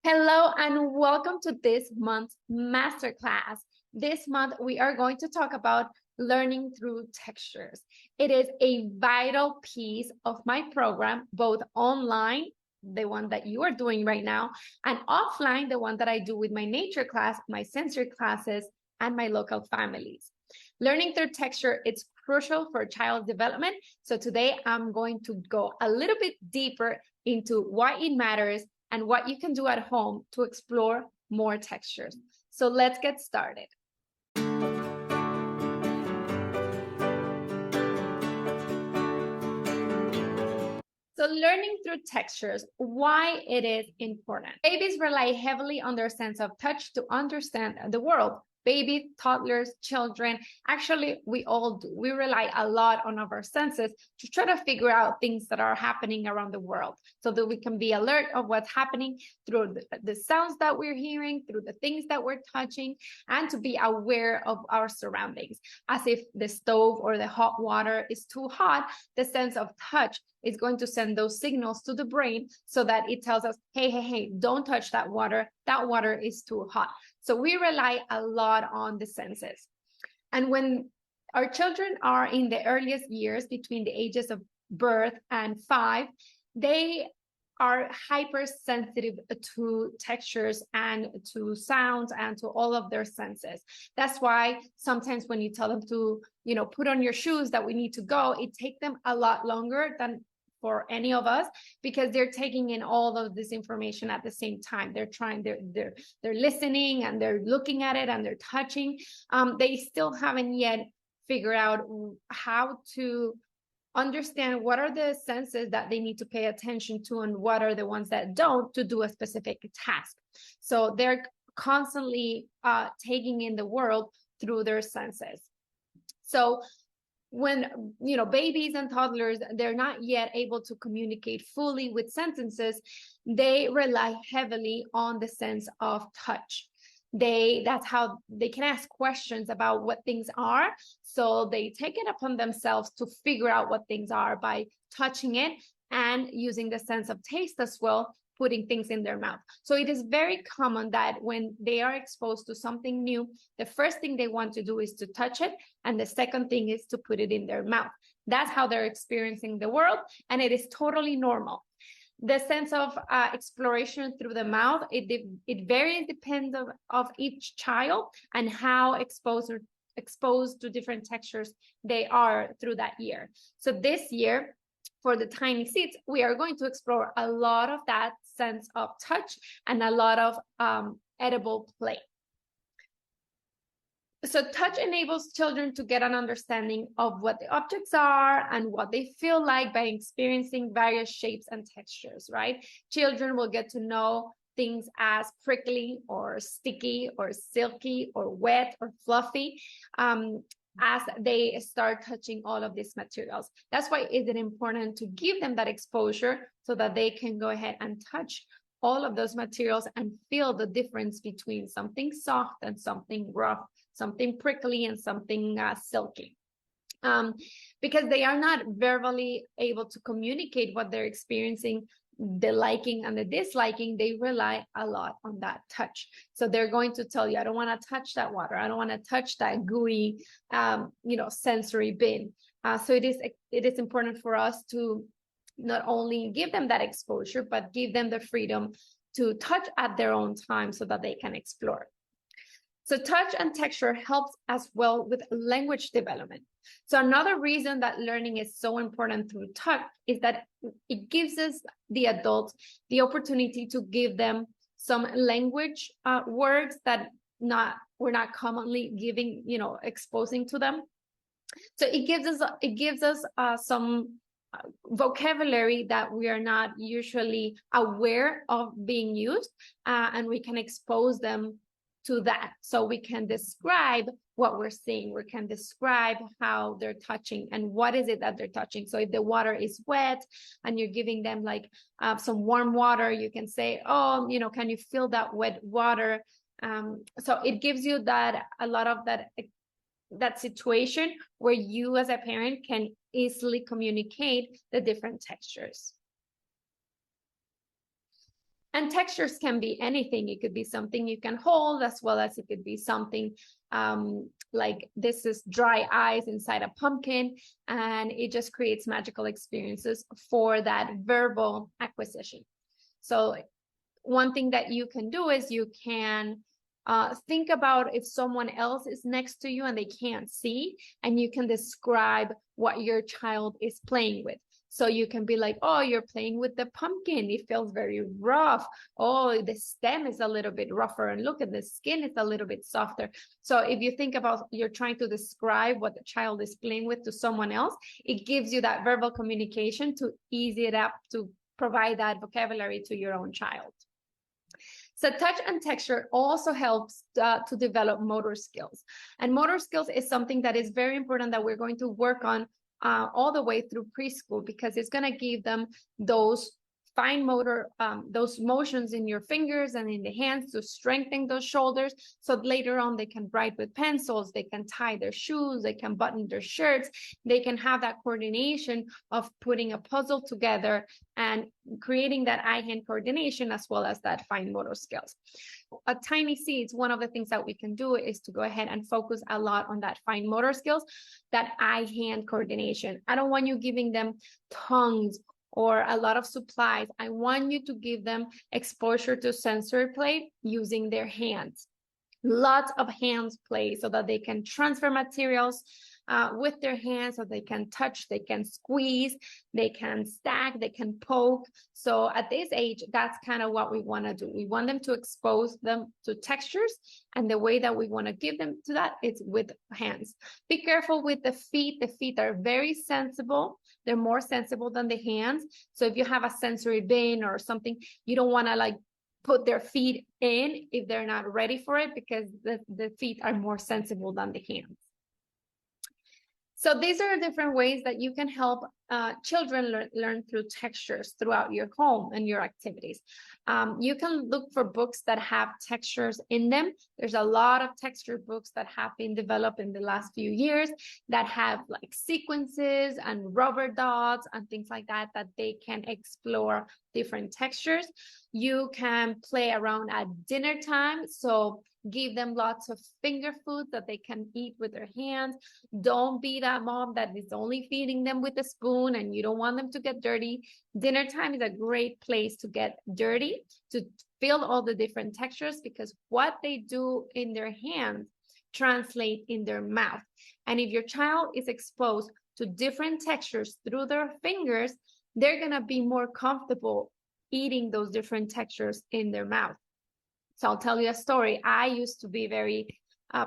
Hello and welcome to this month's masterclass. This month, we are going to talk about learning through textures. It is a vital piece of my program, both online, the one that you are doing right now, and offline, the one that I do with my nature class, my sensory classes, and my local families. Learning through texture, it's crucial for child development. So today I'm going to go a little bit deeper into why it matters and what you can do at home to explore more textures. So let's get started. So learning through textures, why it is important. Babies rely heavily on their sense of touch to understand the world. Babies, toddlers, children, actually, we all do. We rely a lot on our senses to try to figure out things that are happening around the world so that we can be alert of what's happening through the sounds that we're hearing, through the things that we're touching, and to be aware of our surroundings. As if the stove or the hot water is too hot, the sense of touch is going to send those signals to the brain so that it tells us, hey, don't touch that water. That water is too hot. So we rely a lot on the senses. And when our children are in the earliest years, between the ages of birth and 5, they are hypersensitive to textures and to sounds and to all of their senses. That's why sometimes when you tell them to, put on your shoes that we need to go, it takes them a lot longer than for any of us, because they're taking in all of this information at the same time. They're listening and they're looking at it and they're touching. They still haven't yet figured out how to understand what are the senses that they need to pay attention to and what are the ones that don't, to do a specific task. So they're constantly taking in the world through their senses. So when babies and toddlers, they're not yet able to communicate fully with sentences, they rely heavily on the sense of touch. That's how they can ask questions about what things are. So they take it upon themselves to figure out what things are by touching it and using the sense of taste as well, putting things in their mouth. So it is very common that when they are exposed to something new, the first thing they want to do is to touch it, and the second thing is to put it in their mouth. That's how they're experiencing the world, and it is totally normal. The sense of exploration through the mouth, it varies, depends of each child and how exposed to different textures they are through that year. So this year, for the tiny seeds, we are going to explore a lot of that sense of touch and a lot of edible play. So touch enables children to get an understanding of what the objects are and what they feel like by experiencing various shapes and textures, right? Children will get to know things as prickly or sticky or silky or wet or fluffy as they start touching all of these materials. That's why it is important to give them that exposure so that they can go ahead and touch all of those materials and feel the difference between something soft and something rough, something prickly and something silky. Because they are not verbally able to communicate what they're experiencing, the liking and the disliking, they rely a lot on that touch. So they're going to tell you, I don't want to touch that water. I don't want to touch that gooey, sensory bin. So it is important for us to not only give them that exposure, but give them the freedom to touch at their own time so that they can explore. So touch and texture helps as well with language development. So another reason that learning is so important through touch is that it gives us, the adults, the opportunity to give them some language words that we're not commonly exposing to them. So it gives us some vocabulary that we are not usually aware of being used, and we can expose them to that. So we can describe what we're seeing. We can describe how they're touching and what is it that they're touching. So if the water is wet and you're giving them like some warm water, you can say, oh, can you feel that wet water? So it gives you a lot of that situation where you as a parent can easily communicate the different textures. And textures can be anything. It could be something you can hold, as well as it could be something like this is dry ice inside a pumpkin, and it just creates magical experiences for that verbal acquisition. So one thing that you can do is you can think about if someone else is next to you and they can't see, and you can describe what your child is playing with. So you can be like, oh, you're playing with the pumpkin. It feels very rough. Oh, the stem is a little bit rougher. And look at the skin, it's a little bit softer. So if you think about you're trying to describe what the child is playing with to someone else, it gives you that verbal communication to ease it up, to provide that vocabulary to your own child. So touch and texture also helps to develop motor skills. And motor skills is something that is very important that we're going to work on all the way through preschool, because it's going to give them those fine motor, those motions in your fingers and in the hands to strengthen those shoulders. So later on, they can write with pencils, they can tie their shoes, they can button their shirts, they can have that coordination of putting a puzzle together and creating that eye-hand coordination, as well as that fine motor skills. A tiny seeds, one of the things that we can do is to go ahead and focus a lot on that fine motor skills, that eye-hand coordination. I don't want you giving them tongues or a lot of supplies. I want you to give them exposure to sensory play using their hands. Lots of hands play so that they can transfer materials with their hands, so they can touch, they can squeeze, they can stack, they can poke. So at this age, that's kind of what we want to do. We want them to expose them to textures, and the way that we want to give them to that is with hands. Be careful with the feet. The feet are very sensible. They're more sensible than the hands. So if you have a sensory bin or something, you don't want to like put their feet in if they're not ready for it, because the feet are more sensible than the hands. So these are different ways that you can help children learn through textures throughout your home and your activities. You can look for books that have textures in them. There's a lot of texture books that have been developed in the last few years that have like sequences and rubber dots and things like that, that they can explore different textures. You can play around at dinner time. So give them lots of finger food that they can eat with their hands. Don't be that mom that is only feeding them with a spoon and you don't want them to get dirty. Dinner time is a great place to get dirty, to feel all the different textures, because what they do in their hands translate in their mouth. And if your child is exposed to different textures through their fingers, they're going to be more comfortable eating those different textures in their mouth. So I'll tell you a story. I used to be very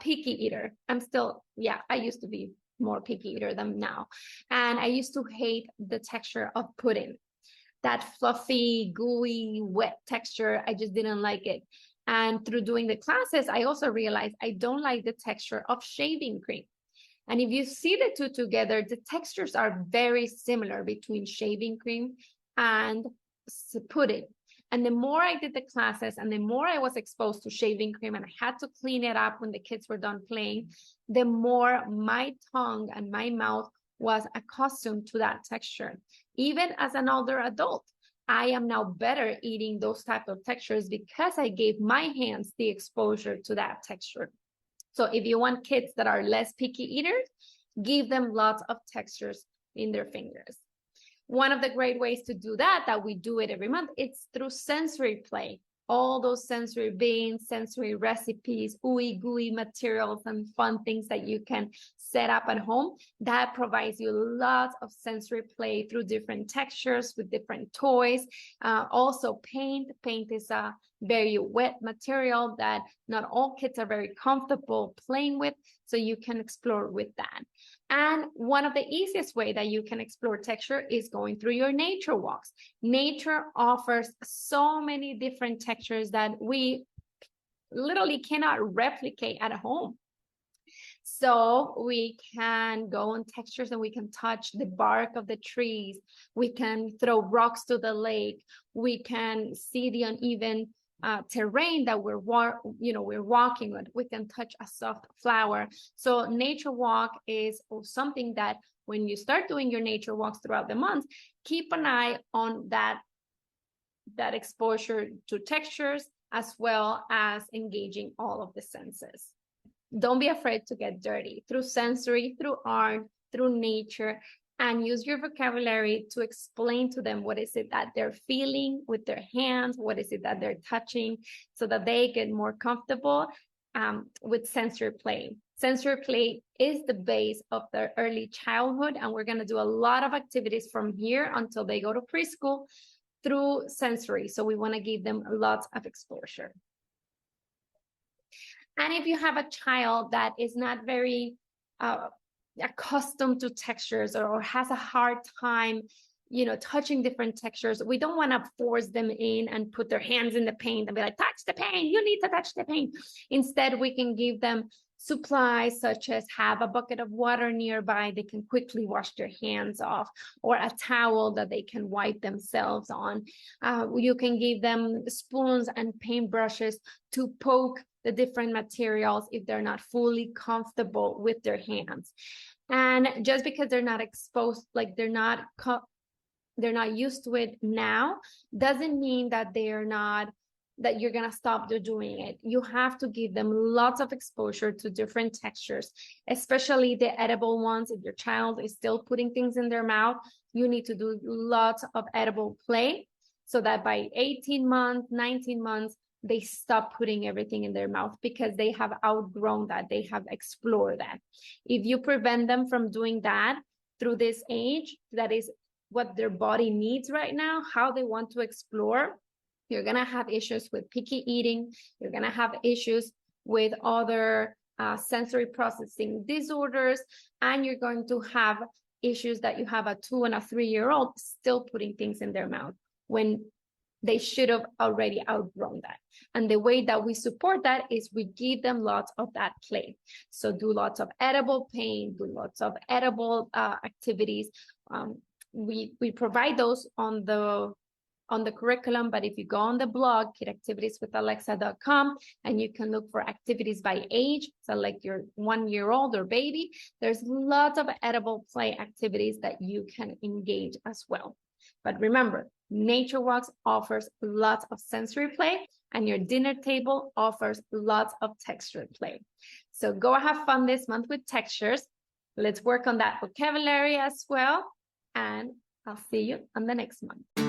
picky eater. I used to be more picky eater than now. And I used to hate the texture of pudding. That fluffy, gooey, wet texture, I just didn't like it. And through doing the classes, I also realized I don't like the texture of shaving cream. And if you see the two together, the textures are very similar between shaving cream and pudding. And the more I did the classes and the more I was exposed to shaving cream and I had to clean it up when the kids were done playing, the more my tongue and my mouth was accustomed to that texture. Even as an older adult, I am now better eating those type of textures because I gave my hands the exposure to that texture. So if you want kids that are less picky eaters, give them lots of textures in their fingers. One of the great ways to do that we do it every month, it's through sensory play. All those sensory bins, sensory recipes, ooey gooey materials, and fun things that you can set up at home. That provides you lots of sensory play through different textures with different toys. Also paint. Paint is a very wet material that not all kids are very comfortable playing with, so you can explore with that. And one of the easiest way that you can explore texture is going through your nature walks. Nature offers so many different textures that we literally cannot replicate at home. So we can go on textures and we can touch the bark of the trees. We can throw rocks to the lake. We can see the uneven terrain that we're walking with. We can touch a soft flower. So nature walk is something that when you start doing your nature walks throughout the month, keep an eye on that that exposure to textures, as well as engaging all of the senses. Don't be afraid to get dirty through sensory, through art, through nature, and use your vocabulary to explain to them what is it that they're feeling with their hands, what is it that they're touching, so that they get more comfortable with sensory play. Sensory play is the base of their early childhood, and we're going to do a lot of activities from here until they go to preschool through sensory. So we want to give them lots of exposure. And if you have a child that is not very accustomed to textures or has a hard time, touching different textures, we don't want to force them in and put their hands in the paint and be like, touch the paint, you need to touch the paint. Instead, we can give them supplies such as have a bucket of water nearby they can quickly wash their hands off, or a towel that they can wipe themselves on. You can give them spoons and paintbrushes to poke the different materials if they're not fully comfortable with their hands. And just because they're not exposed, like they're not used to it now, doesn't mean that that you're going to stop doing it. You have to give them lots of exposure to different textures, especially the edible ones. If your child is still putting things in their mouth, you need to do lots of edible play so that by 18 months, 19 months, they stop putting everything in their mouth because they have outgrown that. They have explored that. If you prevent them from doing that through this age, that is what their body needs right now, how they want to explore, you're going to have issues with picky eating. You're going to have issues with other sensory processing disorders, and you're going to have issues that you have a 2 and a 3-year-old still putting things in their mouth when they should have already outgrown that. And the way that we support that is we give them lots of that play. So do lots of edible paint, do lots of edible activities. We provide those on the curriculum, but if you go on the blog, kidactivitieswithalexa.com, and you can look for activities by age, so like your 1-year-old or baby, there's lots of edible play activities that you can engage as well. But remember, Nature Walks offers lots of sensory play, and your dinner table offers lots of texture play. So go have fun this month with textures. Let's work on that vocabulary as well, and I'll see you on the next month.